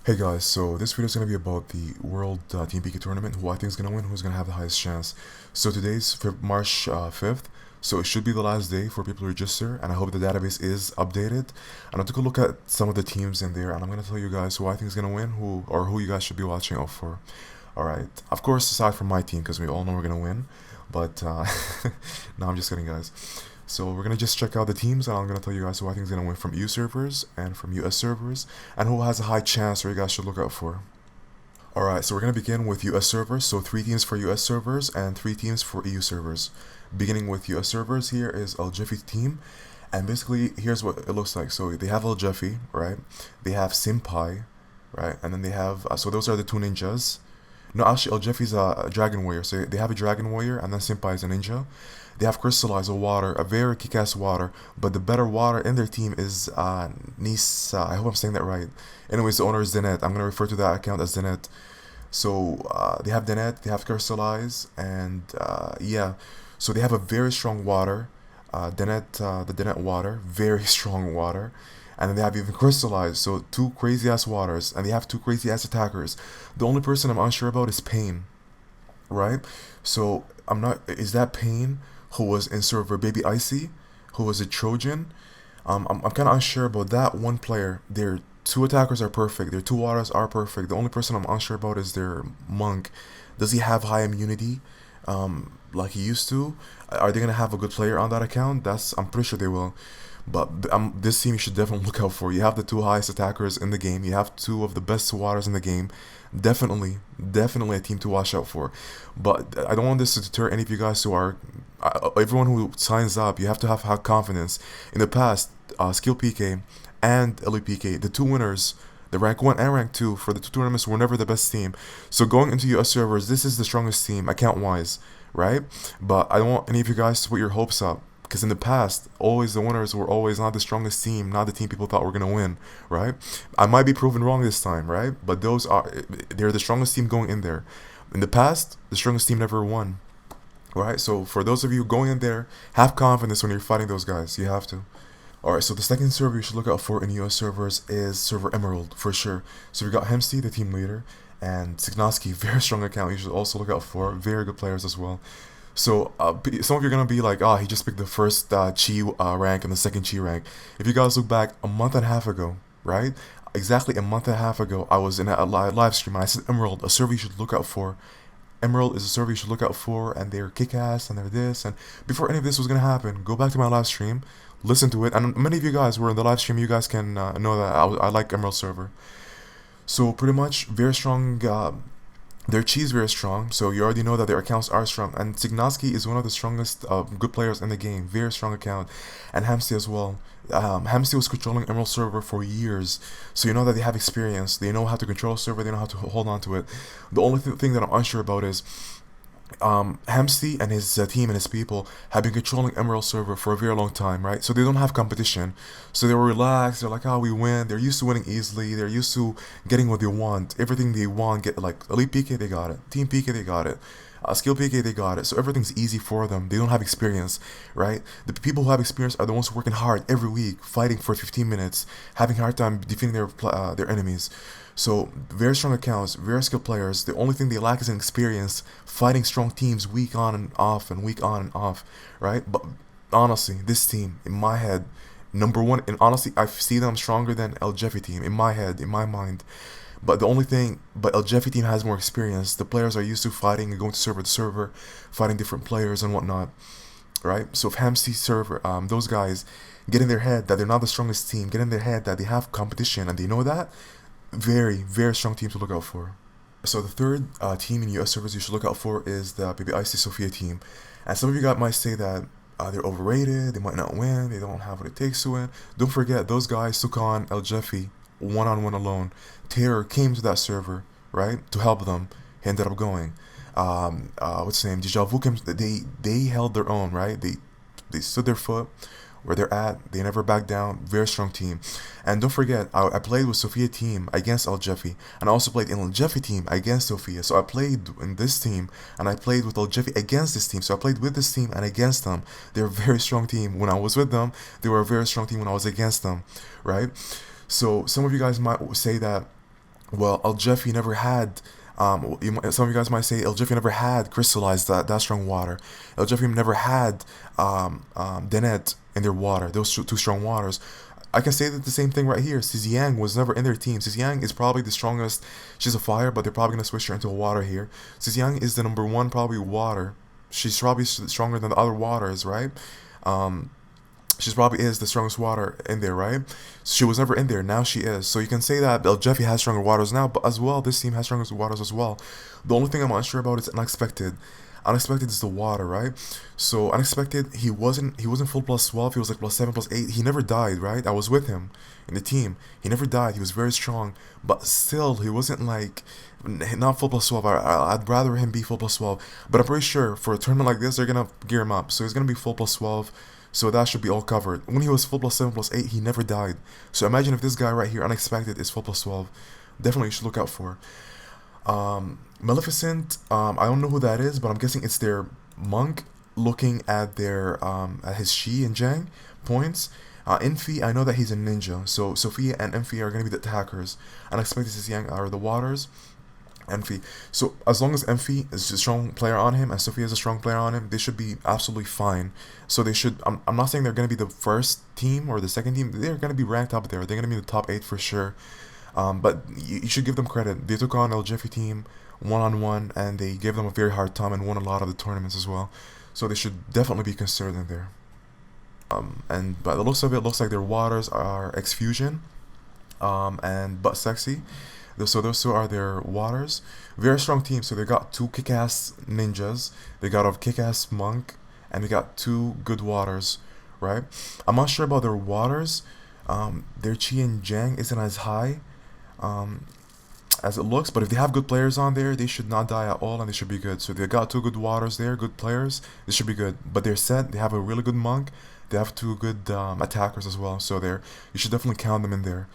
Hey guys, so this video is going to be about the World Team PK Tournament, who I think is going to win, who's going to have the highest chance. So today's March 5th, so it should be the last day for people to register, and I hope the database is updated. And I took a look at some of the teams in there, and I'm going to tell you guys who I think is going to win, who you guys should be watching out for. Alright, of course, aside from my team, because we all know we're going to win, but no, I'm just kidding, guys. So we're gonna just check out the teams, and I'm gonna tell you guys who I think is gonna win from EU servers and from US servers, and who has a high chance or you guys should look out for. Alright, so we're gonna begin with US servers, so 3 teams for US servers and 3 teams for EU servers. Beginning with US servers, here is Jeffy team, and basically here's what it looks like. So they have Jeffy, right? They have Senpai, right? And then they have, so those are the 2 ninjas. No, actually, Jeffy's a dragon warrior, so they have a dragon warrior, and then Senpai is a ninja. They have crystallized water, a very kick-ass water, but the better water in their team is Nisa. I hope I'm saying that right. Anyways, the owner is Denet. I'm gonna refer to that account as Denet. So they have Denet, they have crystallize, and yeah. So they have a very strong water. The Denet water, very strong water. And then they have even crystallized, so 2 crazy ass waters, and they have 2 crazy ass attackers. The only person I'm unsure about is Pain, right? So I'm not. Is that Pain who was in server Baby Icey, who was a Trojan? I'm kind of unsure about that one player. Their 2 attackers are perfect. Their 2 waters are perfect. The only person I'm unsure about is their monk. Does he have high immunity, like he used to? Are they gonna have a good player on that account? I'm pretty sure they will. But this team you should definitely look out for. You have the 2 highest attackers in the game. You have 2 of the best waters in the game. Definitely a team to watch out for. But I don't want this to deter any of you guys who are, everyone who signs up. You have to have confidence. In the past, Skill PK and Elite PK, the 2 winners, the rank 1 and rank 2 for the 2 tournaments, were never the best team. So going into US servers, this is the strongest team account wise, right? But I don't want any of you guys to put your hopes up, because in the past, always the winners were always not the strongest team, not the team people thought were gonna win, right? I might be proven wrong this time, right? But they're the strongest team going in there. In the past, the strongest team never won, right? So for those of you going in there, have confidence when you're fighting those guys. You have to. Alright, so the second server you should look out for in US servers is server Emerald, for sure. So we got Hemsty, the team leader, and Signoski, very strong account you should also look out for. Very good players as well. So some of you are gonna be like, he just picked the first Chi rank and the second Chi rank. If you guys look back a month and a half ago, right? Exactly a month and a half ago, I was in a live stream. And I said Emerald, a server you should look out for. Emerald is a server you should look out for, and they're kick-ass, and they're this. And before any of this was gonna happen, go back to my live stream, listen to it, and many of you guys were in the live stream. You guys can know that I like Emerald server. So pretty much very strong. Their chi is very strong, so you already know that their accounts are strong. And Signoski is one of the strongest good players in the game, very strong account, and Hamsty as well. Hamsty was controlling Emerald server for years, so you know that they have experience. They know how to control a server. They know how to hold on to it. The only thing that I'm unsure about is Hamsty and his team and his people have been controlling Emerald server for a very long time, right? So they don't have competition. So they were relaxed. They're like, we win. They're used to winning easily. They're used to getting what they want. Everything they want, get like Elite PK, they got it. Team PK, they got it. Skill PK, they got it. So everything's easy for them. They don't have experience, right? The people who have experience are the ones working hard every week, fighting for 15 minutes, having a hard time defeating their enemies. So very strong accounts, very skilled players. The only thing they lack is an experience fighting strong teams week on and off and week on and off, right? But honestly, this team, in my head, number 1, and honestly, I see them stronger than El Jeffy team, in my head, in my mind. But El Jeffy team has more experience. The players are used to fighting and going to server, fighting different players and whatnot, right? So if Hamsty server, those guys get in their head that they're not the strongest team, get in their head that they have competition, and they know that, very strong team to look out for. So the third team in US servers you should look out for is the Baby Icey Sophia team. And some of you guys might say that they're overrated, they might not win, they don't have what it takes to win. Don't forget, those guys took on El Jeffy one-on-one alone. Terror came to that server, right, to help them. He ended up going. What's his name? Deja Vu came. They held their own, right? They stood their foot where they're at. They never back down. Very strong team. And don't forget, I played with Sophia team against El Jeffy, and I also played in El Jeffy team against Sophia. So I played in this team, and I played with El Jeffy against this team. So I played with this team and against them. They're a very strong team. When I was with them, they were a very strong team when I was against them, right? So some of you guys might say that, Well, Jeffy never had. Some of you guys might say Jeffy never had crystallized that strong water. Jeffy never had Denet in their water. Those two strong waters. I can say that the same thing right here. Yang was never in their team. Yang is probably the strongest. She's a fire, but they're probably gonna switch her into a water here. Yang is the number one, probably water. She's probably stronger than the other waters, right? Um, she probably is the strongest water in there, right? She was never in there. Now she is. So you can say that Jeffy has stronger waters now, but as well, this team has stronger waters as well. The only thing I'm unsure about is unexpected. Unexpected is the water, right? So unexpected, he wasn't full plus 12. He was like plus 7 plus 8. He never died, right? I was with him in the team. He never died. He was very strong, but still, he wasn't like not full plus 12. I'd rather him be full plus 12. But I'm pretty sure for a tournament like this, they're gonna gear him up. So he's gonna be full plus 12. So that should be all covered. When he was full plus 7 plus 8, he never died. So imagine if this guy right here, unexpected, is full plus 12. Definitely you should look out for. Maleficent, I don't know who that is, but I'm guessing it's their monk looking at their at his Shi and Jang points. Infi, I know that he's a ninja, so Sophia and Infi are gonna be the attackers. Unexpected is Yang are the waters. Enfi. So as long as Enfi is a strong player on him and Sophia is a strong player on him, they should be absolutely fine. So they should. I'm not saying they're gonna be the first team or the second team. They're gonna be ranked up there. They're gonna be in the top 8 for sure. But you should give them credit. They took on El Jeffy team one-on-one and they gave them a very hard time and won a lot of the tournaments as well. So they should definitely be considered in there. And by the looks of it, looks like their waters are X-Fusion and Butt Sexy. So those two are their waters. Very strong team. So they got two kick-ass ninjas. They got a kick-ass monk. And they got two good waters, right? I'm not sure about their waters. Their Chi and Jang isn't as high as it looks. But if they have good players on there, they should not die at all. And they should be good. So they got two good waters there, good players. They should be good. But they're set. They have a really good monk. They have two good attackers as well. So you should definitely count them in there.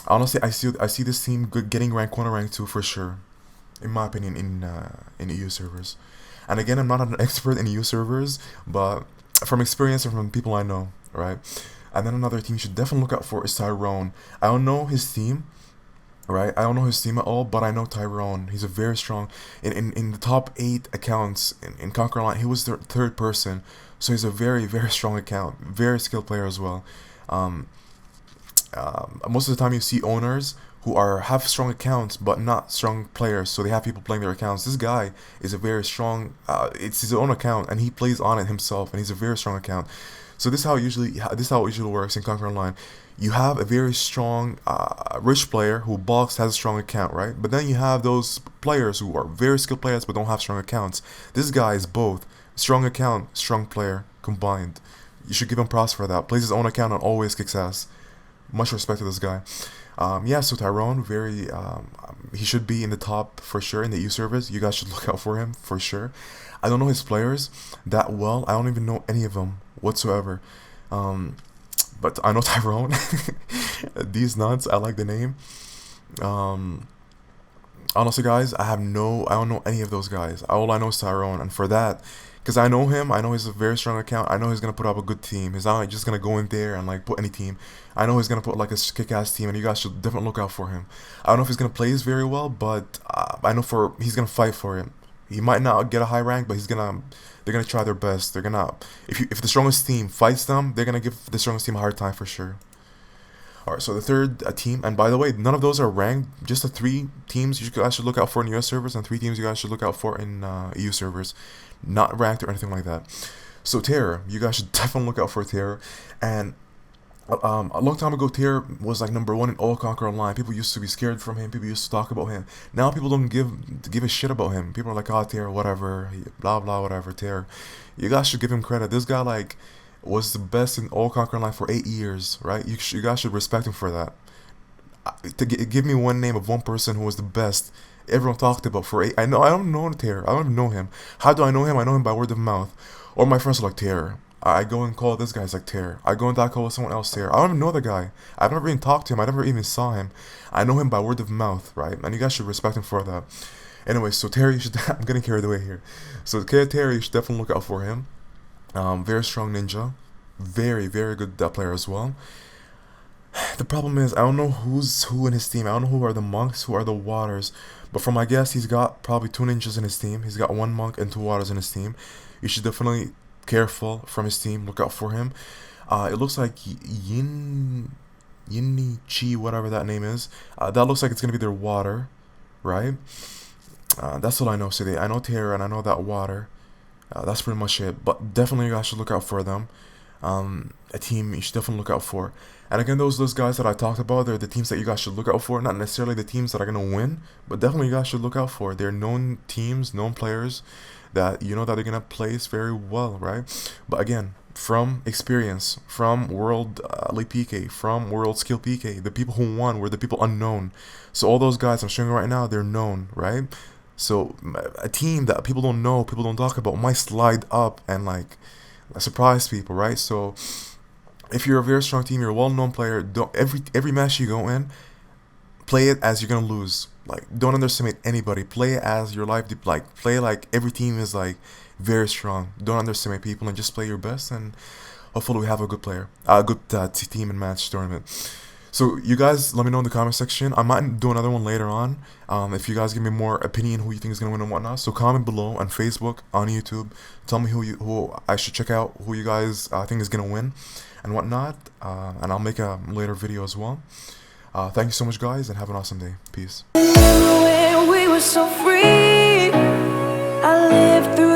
Honestly, I see this team getting rank 1 or rank 2 for sure, in my opinion, in EU servers. And again, I'm not an expert in EU servers, but from experience and from people I know, right? And then another team you should definitely look out for is Tyrone. I don't know his team, right? I don't know his team at all, but I know Tyrone. He's a very strong in the top 8 accounts in Conquer Line. He was the third person, so he's a very very strong account, very skilled player as well. Most of the time you see owners who have strong accounts but not strong players, so they have people playing their accounts. This guy is a very strong, it's his own account and he plays on it himself and he's a very strong account. So this is how it usually works in Conquer Online. You have a very strong rich player who bulks, has a strong account, right? But then you have those players who are very skilled players but don't have strong accounts. This guy is both strong account, strong player combined. You should give him props for that. Plays his own account and always kicks ass. Much respect to this guy. Yeah, so Tyrone, he should be in the top for sure in the EU service. You guys should look out for him for sure. I don't know his players that well. I don't even know any of them whatsoever. But I know Tyrone. These nuts, I like the name. Honestly, guys, I don't know any of those guys. All I know is Tyrone, and for that, because I know him, I know he's a very strong account. I know he's gonna put up a good team. He's not like just gonna go in there and like put any team. I know he's gonna put like a kick-ass team, and you guys should definitely look out for him. I don't know if he's gonna play this very well, but I know he's gonna fight for it. He might not get a high rank, but they're gonna try their best. They're gonna if the strongest team fights them, they're gonna give the strongest team a hard time for sure. Alright, so the third team, and by the way, none of those are ranked. Just the 3 teams you guys should look out for in US servers, and 3 teams you guys should look out for in EU servers. Not ranked or anything like that. So Terror, you guys should definitely look out for Terror. And a long time ago, Terror was like number 1 in all Conquer Online. People used to be scared from him. People used to talk about him. Now people don't give a shit about him. People are like, oh, Terror, whatever, blah blah, whatever, Terror. You guys should give him credit. This guy like was the best in all Conquer Online for 8 years, right? You guys should respect him for that. Give me one name of one person who was the best everyone talked about for 8. I don't know Terror. I don't even know him. How do I know him? I know him by word of mouth. Or my friends are like, Terror. I go and call this guy's like Terror. I go and call someone else Terror. I don't even know the guy. I've never even talked to him. I never even saw him. I know him by word of mouth, right? And you guys should respect him for that. Anyway, so Terror, you should. I'm getting carried away here. So Terror, you should definitely look out for him. Very strong ninja. Very, very good player as well. The problem is, I don't know who's who in his team. I don't know who are the monks, who are the waters. But from my guess, he's got probably 2 ninjas in his team. He's got 1 monk and 2 waters in his team. You should definitely careful from his team. Look out for him. It looks like Yinni Chi, whatever that name is. That looks like it's gonna be their water, right? That's what I know today. I know Terra and I know that water. That's pretty much it. But definitely you guys should look out for them. A team you should definitely look out for. And again, those guys that I talked about, they're the teams that you guys should look out for. Not necessarily the teams that are gonna win, but definitely you guys should look out for. They're known teams, known players that you know that they're gonna place very well, right? But again, from experience, from World Elite PK, from World Skill PK, the people who won were the people unknown. So all those guys I'm showing you right now, they're known, right? So a team that people don't know, people don't talk about, might slide up and like surprise people, right? So if you're a very strong team, you're a well-known player, don't every match you go in, play it as you're gonna lose. Like, don't underestimate anybody. Play it as your life. Like, play like every team is like very strong. Don't underestimate people and just play your best. And hopefully we have a good player, a good team and match tournament. So you guys, let me know in the comment section. I might do another one later on. If you guys give me more opinion, who you think is gonna win and whatnot. So comment below on Facebook, on YouTube. Tell me who I should check out, who you guys think is gonna win, and whatnot. And I'll make a later video as well. Thank you so much, guys, and have an awesome day. Peace. When we were so free, I lived through